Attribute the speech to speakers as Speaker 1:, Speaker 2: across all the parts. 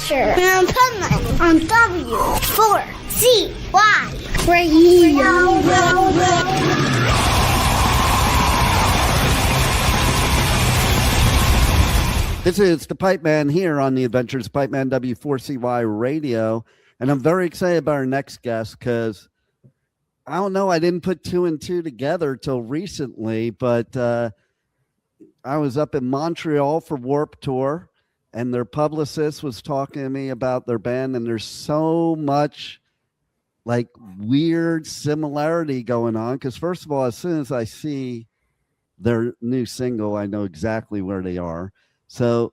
Speaker 1: Chapter and Pipeman on W4CY Radio.
Speaker 2: This is the Pipeman here on the Adventures of Pipeman W4CY Radio, and I'm very excited about our next guest because I don't know, I didn't put two and two together till recently, but I was up in Montreal for Warped Tour, and their publicist was talking to me about their band, and there's so much like weird similarity going on. Because first of all, as soon as I see their new single, I know exactly where they are. So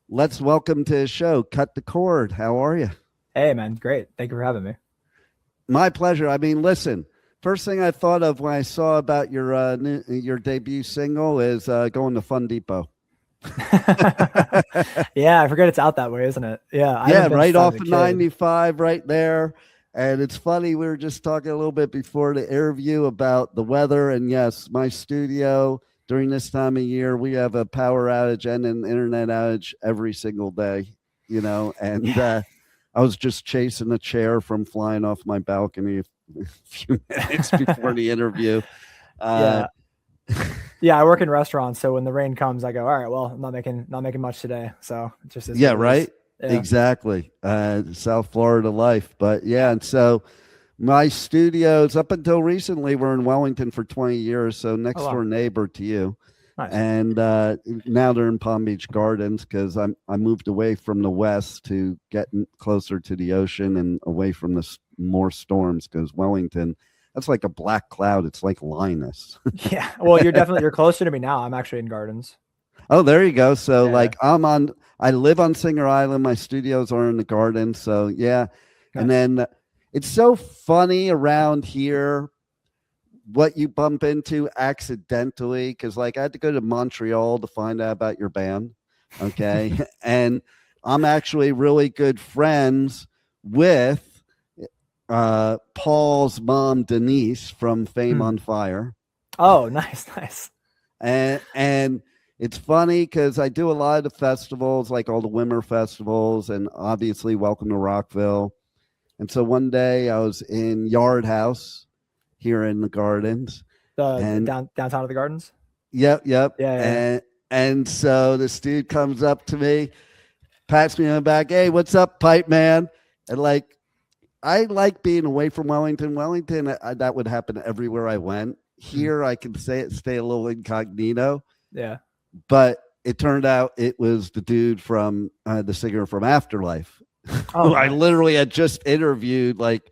Speaker 2: let's welcome to the show, Cut the Cord. How are you?
Speaker 3: Hey, man. Great. Thank you for having me.
Speaker 2: My pleasure. I mean, listen, first thing I thought of when I saw about your debut single is going to Fun Depot.
Speaker 3: Yeah, I forget it's out that way, isn't it?
Speaker 2: Yeah, right off of 95 right there. And it's funny, we were just talking a little bit before the interview about the weather. And yes, my studio during this time of year, we have a power outage and an internet outage every single day, you know, and I was just chasing a chair from flying off my balcony a few minutes before the interview.
Speaker 3: Yeah, I work in restaurants, so when the rain comes, I go, all right, well, I'm not making much today. So it just is.
Speaker 2: Yeah, right. Yeah. Exactly. South Florida life. But yeah, and so my studios up until recently were in Wellington for 20 years, so next door neighbor to you. Nice. And now they're in Palm Beach Gardens because I moved away from the west to get closer to the ocean and away from the more storms, because Wellington, that's like a black cloud. It's like Linus.
Speaker 3: Yeah. Well, you're closer to me now. I'm actually in Gardens.
Speaker 2: Oh, there you go. So like I live on Singer Island. My studios are in the Gardens. So yeah. Nice. And then it's so funny around here what you bump into accidentally, because like I had to go to Montreal to find out about your band. Okay. And I'm actually really good friends with Paul's mom, Denise, from Fame on Fire.
Speaker 3: Oh, nice.
Speaker 2: And it's funny because I do a lot of the festivals, like all the Wimmer festivals, and obviously Welcome to Rockville. And so one day I was in Yard House here in the Gardens.
Speaker 3: Downtown of the Gardens?
Speaker 2: Yep.
Speaker 3: Yeah.
Speaker 2: And so this dude comes up to me, pats me on the back. Hey, what's up, Pipe Man? And like, I like being away from Wellington. That would happen everywhere I went. Here, I can stay a little incognito.
Speaker 3: Yeah.
Speaker 2: But it turned out it was the dude from the singer from Afterlife, who I literally had just interviewed like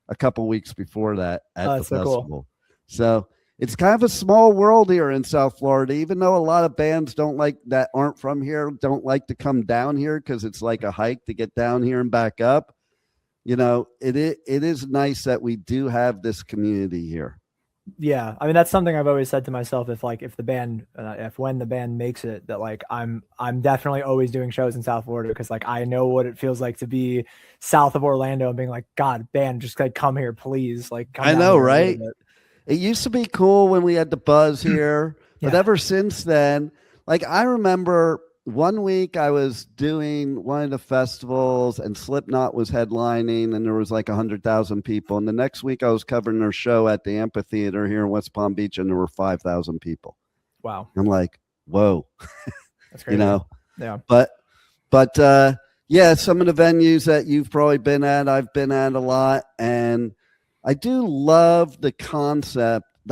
Speaker 2: a couple weeks before that at the festival. Cool. So it's kind of a small world here in South Florida, even though a lot of bands aren't from here don't like to come down here because it's like a hike to get down here and back up. You know, it is nice that we do have this community here.
Speaker 3: Yeah, I mean that's something I've always said to myself. If when the band makes it, that like I'm definitely always doing shows in South Florida, because like I know what it feels like to be south of Orlando and being like, God, band, just like come here, please. Like come
Speaker 2: I know, right? It used to be cool when we had the buzz here, but ever since then, like I remember. One week I was doing one of the festivals and Slipknot was headlining and there was like 100,000 people. And the next week I was covering their show at the amphitheater here in West Palm Beach and there were 5,000 people.
Speaker 3: Wow.
Speaker 2: I'm like, whoa.
Speaker 3: That's crazy.
Speaker 2: You know?
Speaker 3: Yeah.
Speaker 2: But yeah, some of the venues that you've probably been at, I've been at a lot. And I do love the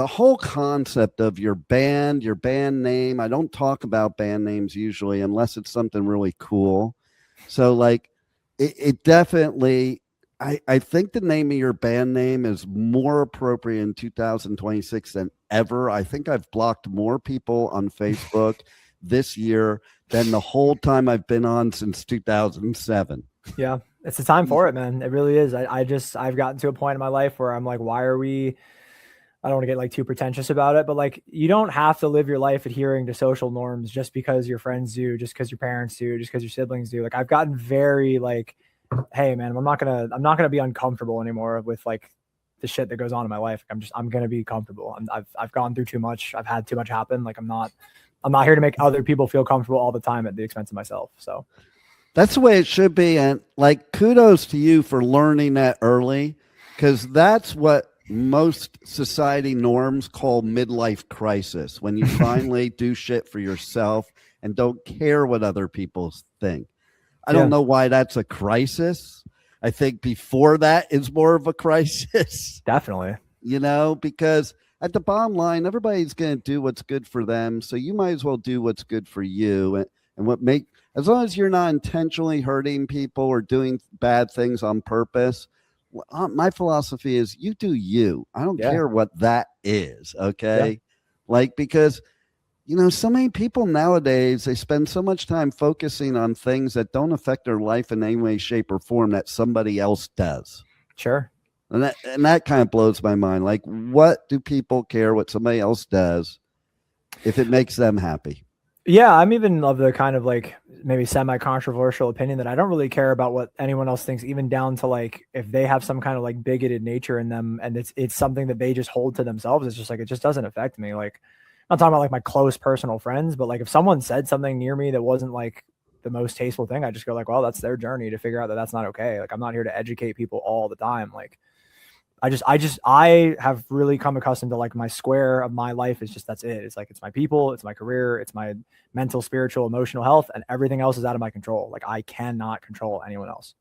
Speaker 2: whole concept of your band name. I don't talk about band names usually unless it's something really cool. So like it definitely, I think the name of your band name is more appropriate in 2026 than ever. I think I've blocked more people on Facebook this year than the whole time I've been on since 2007.
Speaker 3: Yeah, it's the time for it, man. It really is. I've gotten to a point in my life where I'm like, I don't want to get like too pretentious about it, but like you don't have to live your life adhering to social norms just because your friends do, just because your parents do, just because your siblings do. Like I've gotten very like, hey man, I'm not gonna be uncomfortable anymore with like the shit that goes on in my life. I'm gonna be comfortable. I've gone through too much. I've had too much happen. Like I'm not here to make other people feel comfortable all the time at the expense of myself. So
Speaker 2: That's the way it should be. And like, kudos to you for learning that early, because that's what most society norms call midlife crisis, when you finally do shit for yourself and don't care what other people think. I don't know why that's a crisis. I think before that is more of a crisis.
Speaker 3: Definitely.
Speaker 2: Because at the bottom line, everybody's going to do what's good for them. So you might as well do what's good for you. And as long as you're not intentionally hurting people or doing bad things on purpose, my philosophy is you do you. I don't care what that is. Okay. Because so many people nowadays, they spend so much time focusing on things that don't affect their life in any way, shape, or form that somebody else does.
Speaker 3: Sure.
Speaker 2: And that kind of blows my mind. Like, what do people care what somebody else does if it makes them happy?
Speaker 3: Yeah, I'm even of the kind of like maybe semi-controversial opinion that I don't really care about what anyone else thinks, even down to like if they have some kind of like bigoted nature in them and it's something that they just hold to themselves. It's just like, it just doesn't affect me. Like, I'm not talking about like my close personal friends, but like if someone said something near me that wasn't like the most tasteful thing, I just go like, well, that's their journey to figure out that that's not okay. Like, I'm not here to educate people all the time. Like, I have really come accustomed to like my square of my life is just, that's it. It's like, it's my people, it's my career, it's my mental, spiritual, emotional health, and everything else is out of my control. Like, I cannot control anyone else.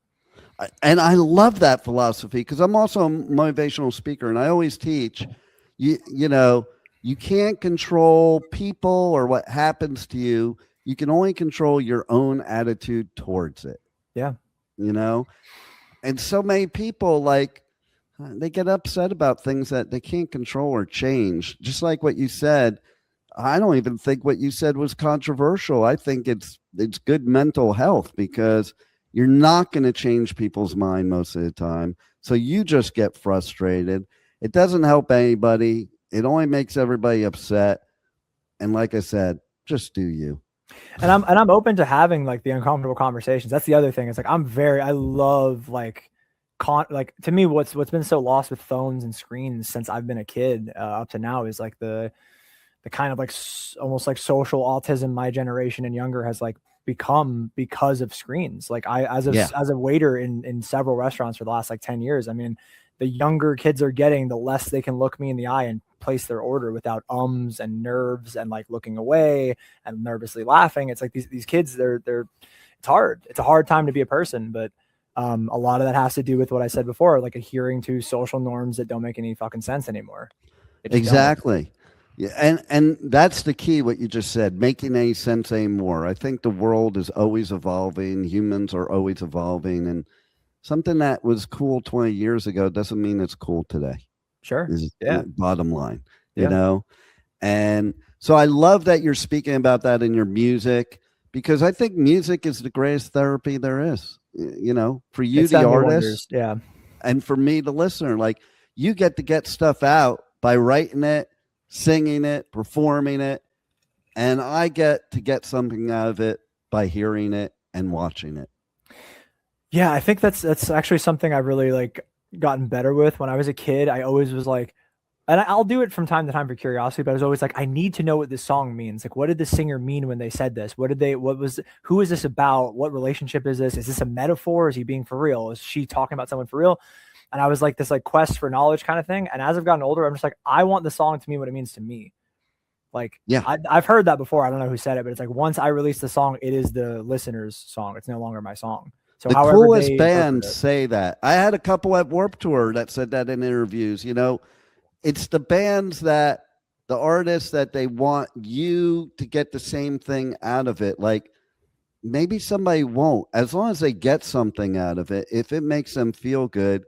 Speaker 2: And I love that philosophy, because I'm also a motivational speaker, and I always teach you can't control people or what happens to you. You can only control your own attitude towards it.
Speaker 3: Yeah.
Speaker 2: And so many people, like, they get upset about things that they can't control or change. Just like what you said, I don't even think what you said was controversial. I think it's good mental health, because you're not going to change people's mind most of the time. So you just get frustrated. It doesn't help anybody. It only makes everybody upset. And like I said, just do you.
Speaker 3: And I'm open to having like the uncomfortable conversations. That's the other thing. It's like, I love like to me, what's been so lost with phones and screens since I've been a kid up to now is like the kind of like almost like social autism my generation and younger has like become because of screens. Like, as a waiter in several restaurants for the last like 10 years, I mean, the younger kids are getting, the less they can look me in the eye and place their order without ums and nerves and like looking away and nervously laughing. It's like these kids, it's hard. It's a hard time to be a person, but a lot of that has to do with what I said before, like adhering to social norms that don't make any fucking sense anymore.
Speaker 2: Exactly. Yeah, and that's the key, what you just said, making any sense anymore. I think the world is always evolving. Humans are always evolving, and something that was cool 20 years ago doesn't mean it's cool today.
Speaker 3: Sure.
Speaker 2: Is bottom line, And so I love that you're speaking about that in your music, because I think music is the greatest therapy there is, for you, the artist.
Speaker 3: Yeah.
Speaker 2: And for me, the listener. Like, you get stuff out by writing it, singing it, performing it. And I get something out of it by hearing it and watching it.
Speaker 3: Yeah, I think that's actually something I really like gotten better with. When I was a kid, I always was like, and I'll do it from time to time for curiosity, but I was always like, I need to know what this song means. Like, what did the singer mean when they said this? Who is this about? What relationship is this? Is this a metaphor? Is he being for real? Is she talking about someone for real? And I was like this like quest for knowledge kind of thing. And as I've gotten older, I'm just like, I want the song to mean what it means to me. Like, I've heard that before. I don't know who said it, but it's like, once I release the song, it is the listener's song. It's no longer my song. So
Speaker 2: the coolest bands say that. I had a couple at Warped Tour that said that in interviews. It's the bands the artists that they want you to get the same thing out of it. Like, maybe somebody won't, as long as they get something out of it. If it makes them feel good,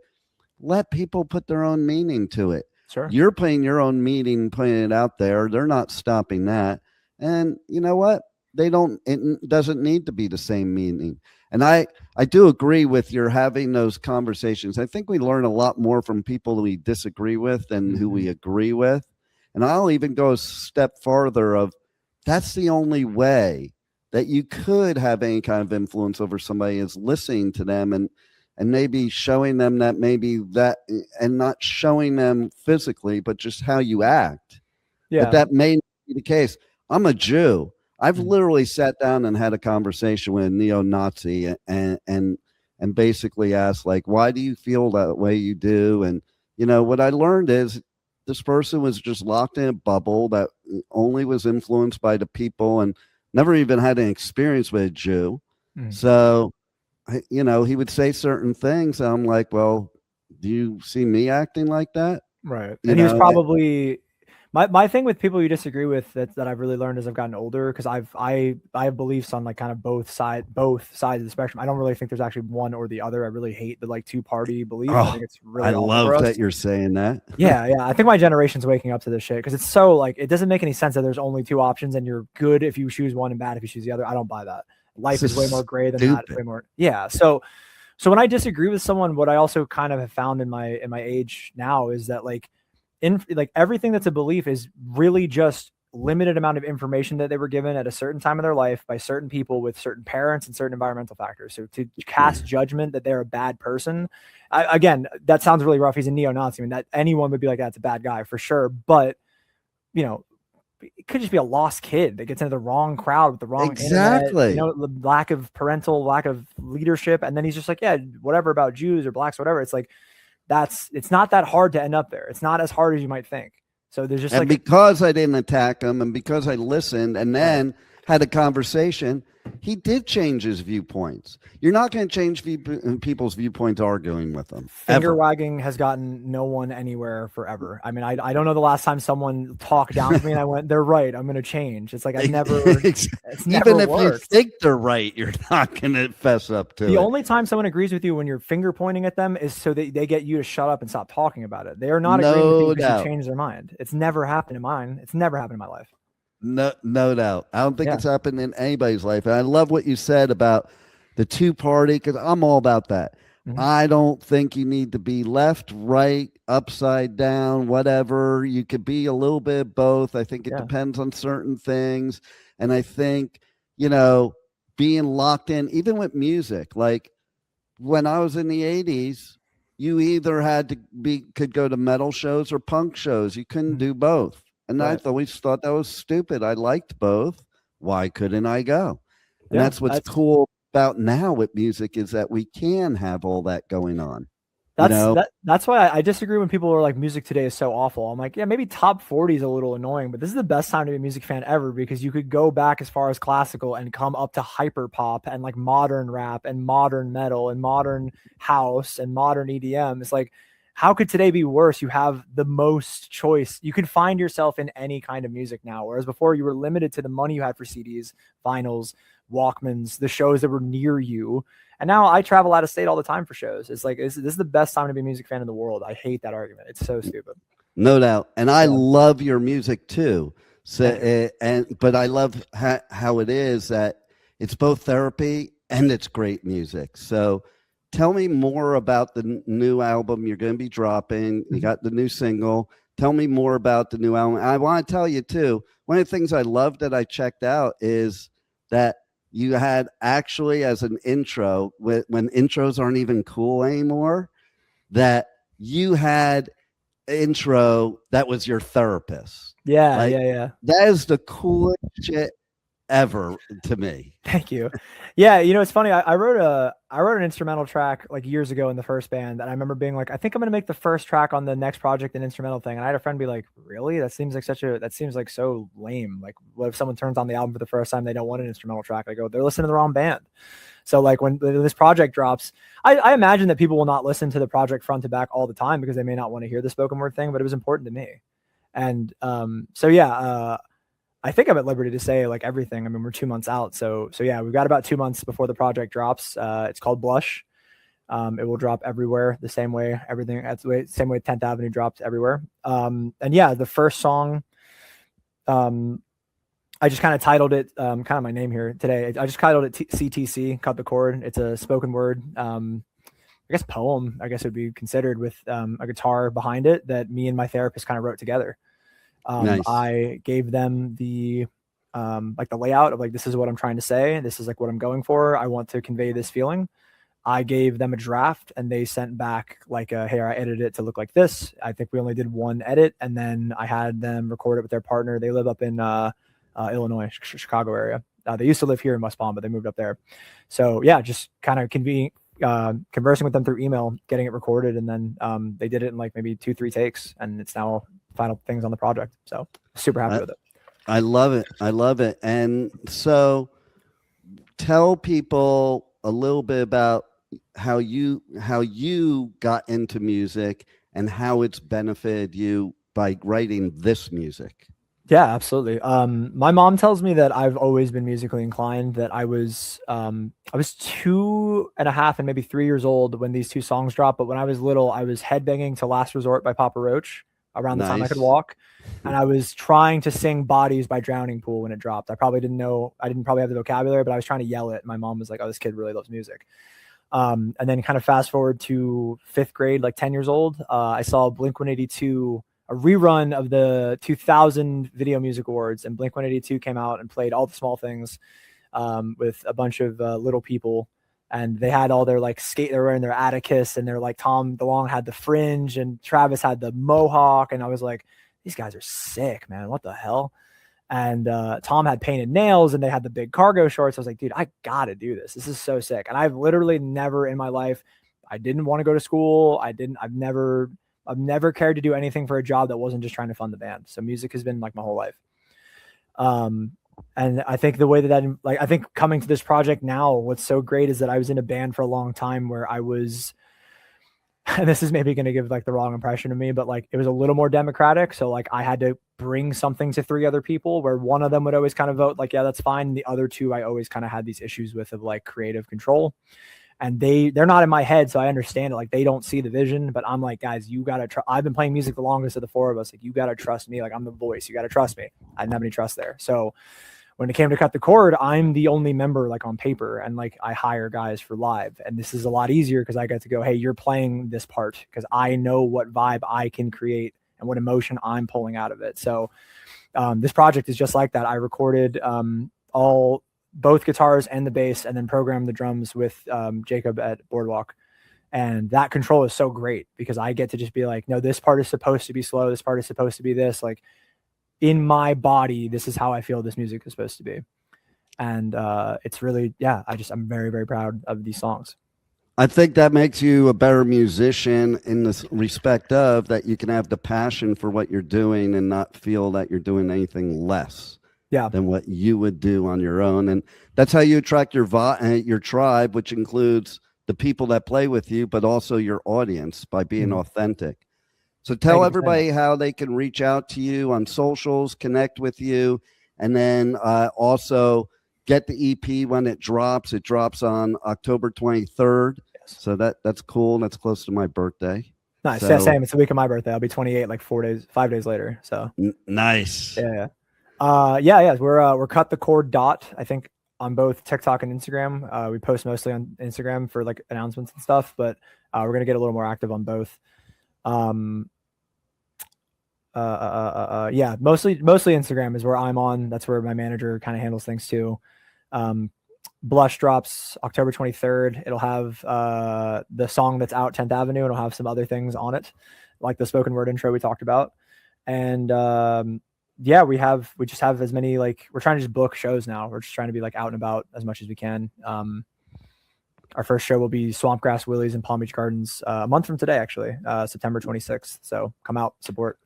Speaker 2: let people put their own meaning to it.
Speaker 3: Sure.
Speaker 2: You're putting your own meaning, putting it out there. They're not stopping that. And you know what? It doesn't need to be the same meaning. And I do agree with your having those conversations. I think we learn a lot more from people we disagree with than who we agree with. And I'll even go a step farther of, that's the only way that you could have any kind of influence over somebody, is listening to them and maybe showing them that maybe that, and not showing them physically, but just how you act.
Speaker 3: Yeah.
Speaker 2: But that may not be the case. I'm a Jew. I've literally sat down and had a conversation with a neo-Nazi and basically asked, like, why do you feel that way you do? And, what I learned is this person was just locked in a bubble that only was influenced by the people and never even had an experience with a Jew. So, he would say certain things. And I'm like, well, do you see me acting like that?
Speaker 3: Right. And he was probably my thing with people you disagree with that I've really learned as I've gotten older, because I have beliefs on like kind of both sides of the spectrum. I don't really think there's actually one or the other. I really hate the like two-party belief. I think it's really
Speaker 2: I love that you're saying that.
Speaker 3: Yeah. I think my generation's waking up to this shit, because it's so like it doesn't make any sense that there's only two options and you're good if you choose one and bad if you choose the other. I don't buy that. Life is way more gray than that. It's way more. Yeah. So when I disagree with someone, what I also kind of have found in my age now is that like everything that's a belief is really just limited amount of information that they were given at a certain time of their life by certain people with certain parents and certain environmental factors. So to cast judgment that they're a bad person, again, that sounds really rough. He's a neo-Nazi. I mean, that anyone would be like, that's a bad guy for sure. But, it could just be a lost kid that gets into the wrong crowd with the wrong internet, lack of leadership. And then he's just like, yeah, whatever about Jews or blacks, whatever. It's like, it's not that hard to end up there. It's not as hard as you might think. So there's just
Speaker 2: because I didn't attack him and because I listened and then had a conversation, he did change his viewpoints. You're not going to change people's viewpoints arguing with them.
Speaker 3: Finger wagging has gotten no one anywhere forever. I mean, I don't know the last time someone talked down to me and I went, they're right, I'm going to change. It's like I never. It's never
Speaker 2: even if
Speaker 3: worked.
Speaker 2: you think they're right, you're not going to fess up to it.
Speaker 3: The only time someone agrees with you when you're finger pointing at them is so that they get you to shut up and stop talking about it. They are not agreeing with you because you change their mind. It's never happened in mine. It's never happened in my life.
Speaker 2: No doubt. I don't think it's happened in anybody's life. And I love what you said about the two-party, because I'm all about that. I don't think you need to be left, right, upside down, whatever. You could be a little bit of both. I think it depends on certain things. And I think, being locked in, even with music, like when I was in the 80s, you either could go to metal shows or punk shows. You couldn't do both. And I always thought that was stupid. I liked both. Why couldn't I go? And that's what's cool about now with music, is that we can have all that going on.
Speaker 3: That's why I disagree when people are like, music today is so awful. I'm like, yeah, maybe top 40 is a little annoying, but this is the best time to be a music fan ever, because you could go back as far as classical and come up to hyper pop and like modern rap and modern metal and modern house and modern EDM. It's like, how could today be worse? You have the most choice. You can find yourself in any kind of music now. Whereas before you were limited to the money you had for CDs, vinyls, Walkmans, the shows that were near you. And now I travel out of state all the time for shows. It's like, this is the best time to be a music fan in the world. I hate that argument. It's so stupid.
Speaker 2: No doubt. And I love your music too. So, but I love how it is that it's both therapy and it's great music. So tell me more about the new album you're going to be dropping. You got the new single. Tell me more about the new album. I want to tell you too, one of the things I love that I checked out is that you had actually, as an intro, when intros aren't even cool anymore, that you had intro that was your therapist.
Speaker 3: Yeah.
Speaker 2: That is the coolest shit ever to me.
Speaker 3: Thank you. Yeah, it's funny. I wrote an instrumental track like years ago in the first band, and I remember being like, I think I'm gonna make the first track on the next project an instrumental thing. And I had a friend be like, really? That seems like so lame. Like, what if someone turns on the album for the first time, they don't want an instrumental track? I go, they're listening to the wrong band. So like when this project drops, I imagine that people will not listen to the project front to back all the time because they may not want to hear the spoken word thing, but it was important to me. And I think I'm at liberty to say like everything. I mean, we're 2 months out. So yeah, we've got about 2 months before the project drops. It's called Blush. It will drop everywhere the same way, same way 10th Avenue drops everywhere. And yeah, the first song, I just kind of titled it, kind of my name here today. I just titled it CTC, Cut the Cord. It's a spoken word, I guess poem, I guess it would be considered, with a guitar behind it that me and my therapist kind of wrote together. Nice. I gave them the like the layout of like, this is what I'm trying to say. This is like what I'm going for. I want to convey this feeling. I gave them a draft and they sent back like, hey, I edited it to look like this. I think we only did one edit, and then I had them record it with their partner. They live up in Illinois, Chicago area. They used to live here in West Palm, but they moved up there. So yeah, just kind of conversing with them through email, getting it recorded, and then they did it in like maybe 2-3 takes, and it's now final things on the project. So super happy with it.
Speaker 2: I love it. I love it. And so tell people a little bit about how you got into music and how it's benefited you by writing this music.
Speaker 3: Yeah, absolutely. My mom tells me that I've always been musically inclined, that I was 2.5 and maybe 3 years old when these two songs dropped. But when I was little, I was headbanging to Last Resort by Papa Roach around the time I could walk. And I was trying to sing Bodies by Drowning Pool when it dropped. I didn't probably have the vocabulary, but I was trying to yell it. My mom was like, oh, this kid really loves music. And then kind of fast forward to 5th grade, like 10 years old, I saw Blink-182, a rerun of the 2000 Video Music Awards, and Blink-182 came out and played All the Small Things with a bunch of little people. And they had all their like they were wearing their Atticus, and they're like, Tom DeLonge had the fringe and Travis had the mohawk. And I was like, these guys are sick, man. What the hell? And Tom had painted nails, and they had the big cargo shorts. I was like, dude, I got to do this. This is so sick. And I've literally never in my life, I didn't want to go to school. I've never cared to do anything for a job that wasn't just trying to fund the band. So music has been like my whole life. And I think the way I think coming to this project now, what's so great is that I was in a band for a long time where I was, and this is maybe going to give like the wrong impression of me, but like it was a little more democratic. So like I had to bring something to 3 other people, where one of them would always kind of vote like, yeah, that's fine. The other 2, I always kind of had these issues with, of like creative control. And they're not in my head, so I understand it. Like they don't see the vision, but I'm like, guys, you gotta try. I've been playing music the longest of the 4 of us. Like you gotta trust me. Like I'm the voice. You gotta trust me. I didn't have any trust there. So when it came to cut the cord, I'm the only member like on paper, and like I hire guys for live. And this is a lot easier because I get to go, hey, you're playing this part, because I know what vibe I can create and what emotion I'm pulling out of it. So this project is just like that. I recorded both guitars and the bass, and then programmed the drums with Jacob at Boardwalk. And that control is so great because I get to just be like, no, this part is supposed to be slow. This part is supposed to be this. Like in my body, this is how I feel this music is supposed to be. And it's really, I'm very, very proud of these songs.
Speaker 2: I think that makes you a better musician in the respect of that you can have the passion for what you're doing and not feel that you're doing anything less than what you would do on your own. And that's how you attract your tribe, which includes the people that play with you, but also your audience, by being authentic. So tell everybody how they can reach out to you on socials, connect with you, and then also get the EP when it drops. It drops on October 23rd. Yes. So that's cool. That's close to my birthday.
Speaker 3: Nice. So, yeah, same. It's the week of my birthday. I'll be 28, like 5 days later. So
Speaker 2: nice.
Speaker 3: Yeah. We're Cut the Cord dot, I think, on both TikTok and Instagram. We post mostly on Instagram for like announcements and stuff, but we're gonna get a little more active on both. Mostly Instagram is where I'm on. That's where my manager kind of handles things too. Blush drops October 23rd. It'll have the song that's out, 10th Avenue, and it'll have some other things on it, like the spoken word intro we talked about. And we just have as many, like, we're trying to just book shows now. We're just trying to be like out and about as much as we can. Our first show will be Swampgrass, Willys, and Palm Beach Gardens a month from today, actually, September 26th. So come out, support.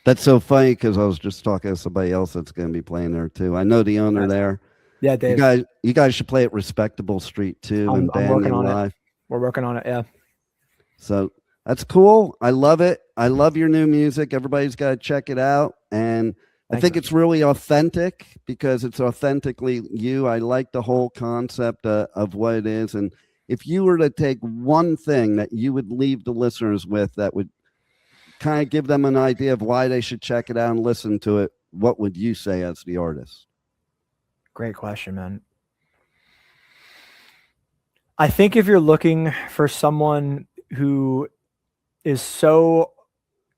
Speaker 2: That's so funny because I was just talking to somebody else that's going to be playing there too. I know the owner there.
Speaker 3: Yeah, Dave.
Speaker 2: You guys should play at Respectable Street too. I'm working on
Speaker 3: it. We're working on it. Yeah.
Speaker 2: So that's cool. I love it. I love your new music. Everybody's got to check it out. And I think it's really authentic because it's authentically you. I like the whole concept of what it is. And if you were to take one thing that you would leave the listeners with that would kind of give them an idea of why they should check it out and listen to it, what would you say as the artist?
Speaker 3: Great question, man. I think if you're looking for someone who is so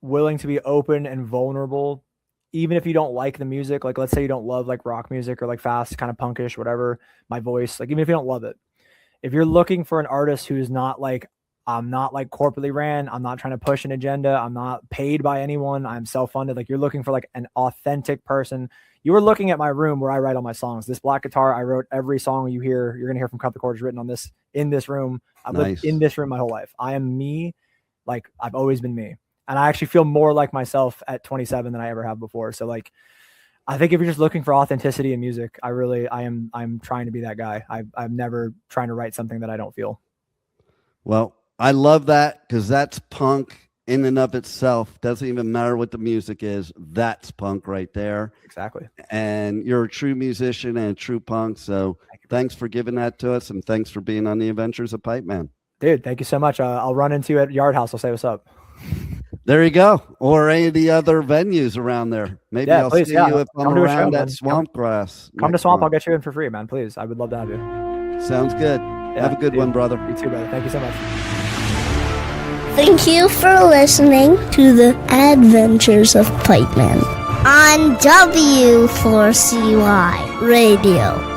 Speaker 3: willing to be open and vulnerable, even if you don't like the music, like let's say you don't love like rock music or like fast, kind of punkish, whatever, my voice, like even if you don't love it, if you're looking for an artist who's not like, I'm not like corporately ran, I'm not trying to push an agenda, I'm not paid by anyone, I'm self-funded, like you're looking for like an authentic person, you were looking at my room where I write all my songs. This black guitar, I wrote every song you're going to hear from Cut the Chords written on this, in this room. I've lived in this room my whole life. I am me. Like I've always been me. And I actually feel more like myself at 27 than I ever have before. So like, I think if you're just looking for authenticity in music, I'm trying to be that guy. I'm never trying to write something that I don't feel.
Speaker 2: Well, I love that, because that's punk in and of itself. Doesn't even matter what the music is. That's punk right there.
Speaker 3: Exactly.
Speaker 2: And you're a true musician and a true punk. So thanks for giving that to us, and thanks for being on the Adventures of Pipeman.
Speaker 3: Dude, thank you so much. I'll run into you at Yard House. I'll say what's up.
Speaker 2: There you go. Or any of the other venues around there. Maybe I'll see you if I'm around at Swampgrass.
Speaker 3: Come to Swamp. I'll get you in for free, man. Please. I would love to have you.
Speaker 2: Sounds good.
Speaker 3: Yeah,
Speaker 2: have a good one, brother.
Speaker 3: You too, brother. Thank you so much.
Speaker 1: Thank you for listening to the Adventures of Pipeman on W4CY Radio.